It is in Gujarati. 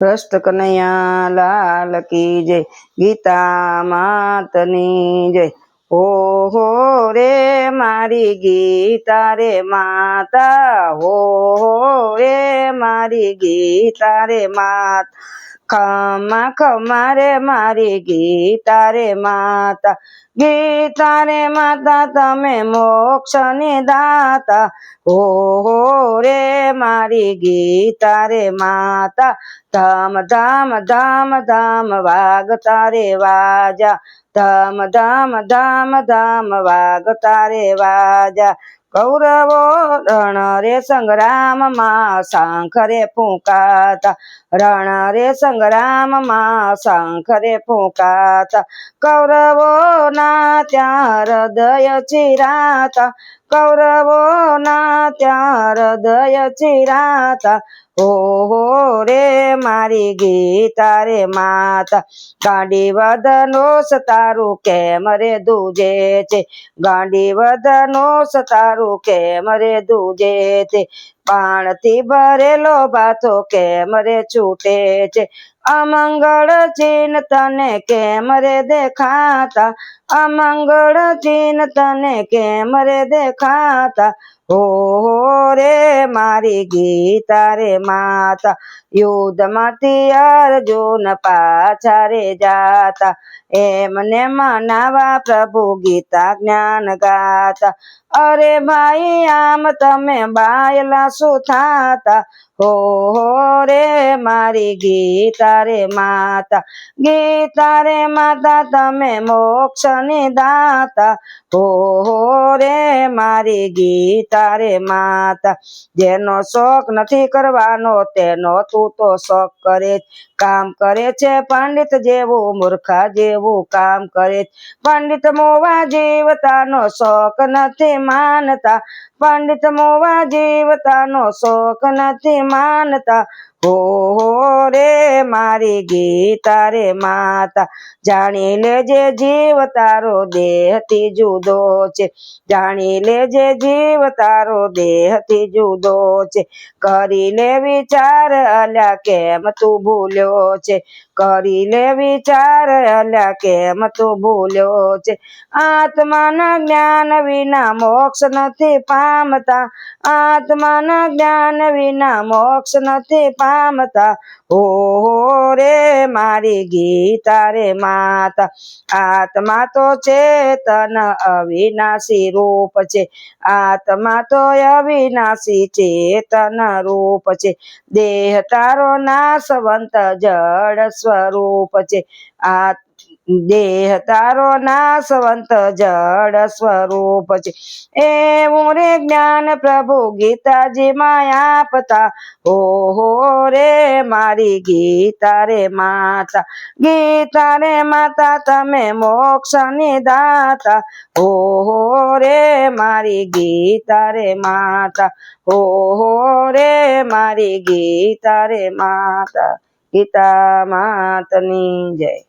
કૃષ્ણ કનૈયા લાલ કી જય, ગીતા માતની જય। હો રે મારી ગીતા રે માતા, હો રે મારી ગીતા રે માતા, ખમા ખમા રે મારી ગીતા રે માતા। ગીતા રે માતા તમે મોક્ષની દાતા, હો રે મારી ગીતા રે માતા। ધામ ધામ ધામ ધામ વાગતા રે વાજા, ધામ ધામ ધામ ધામ વાગતા રે વાજા। કૌરવો રણ રે સંગ્રામમાં શંખ રે ફૂંકાતા, રણ રે સંગ્રામમાં શંખ રે ફૂંકાતા। કૌરવો ના ત્યાં હૃદય ચિરાતા, કૌરવો ના ત્યાં હૃદય ચિરાતા। હો રે મારી ગીતા રે માતા, ગાંડી વદનોસ તારું કેમ રે દૂજે છે, ગાંડી વદનોસ તારું કેમ રે દૂજે છે। બાણથી ભરેલો ભાથો કેમ રે છૂટે છે, અમંગળ ચિહ્ન તને કેમ રે દેખાતા, અમંગળ ચિહ્ન તને કેમ રે દેખાતા। હો રે મારી ગીતા રે માતા, યુદ્ધમાંથી અર્જુન પાછા રે જાતા, એમને મનાવા પ્રભુ ગીતા જ્ઞાન ગાતા। અરે ભાઈ આમ તમે બાયલા શું થાતા, હો રે મારી ગીતા રે માતા, ગીતા રે માતા તમે મોક્ષની દાતા, હો રે મારી ગીતા રે માતા। જેનો શોખ નથી કરવાનો તેનો તું તો શોખ કરે, કામ કરે છે પંડિત જેવું મૂર્ખા જેવું કામ કરે। પંડિત મોવા જીવતાનો શોખ નથી માનતા, પંડિત મોવા જીવતાનો શોખ નથી માનતા। હો રે મારી ગીતા રે માતા, જાણી લેજે જીવ તારો દેહથી જુદો છે, જાણી લેજે જીવ તારો દેહથી જુદો છે। કરી લે વિચાર અલ્યા કેમ તું ભૂલ્યો છે, કરી લે વિચાર અલ્યા કેમ તું ભૂલ્યો છે। આત્માના જ્ઞાન વિના મોક્ષ નથી પામતા, આત્માના જ્ઞાન વિના મોક્ષ નથી પામતા। હો રે મારી ગીતા રે માતા, આત્મા તો ચેતન અવિનાશી રૂપ છે, આત્મા તો અવિનાશી ચેતન રૂપ છે। દેહ તારો નાશવંત જડ સ્વરૂપ છે, આ દેહ તારો નાશવંત જડ સ્વરૂપ છે। એવું રે જ્ઞાન પ્રભુ ગીતાજી માં આપતા, હો રે મારી ગીતા રે માતા, ગીતા રે માતા તમે મોક્ષની દાતા, હો રે મારી ગીતા રે માતા, હો રે મારી ગીતા રે માતા। ગીતા માતની જય।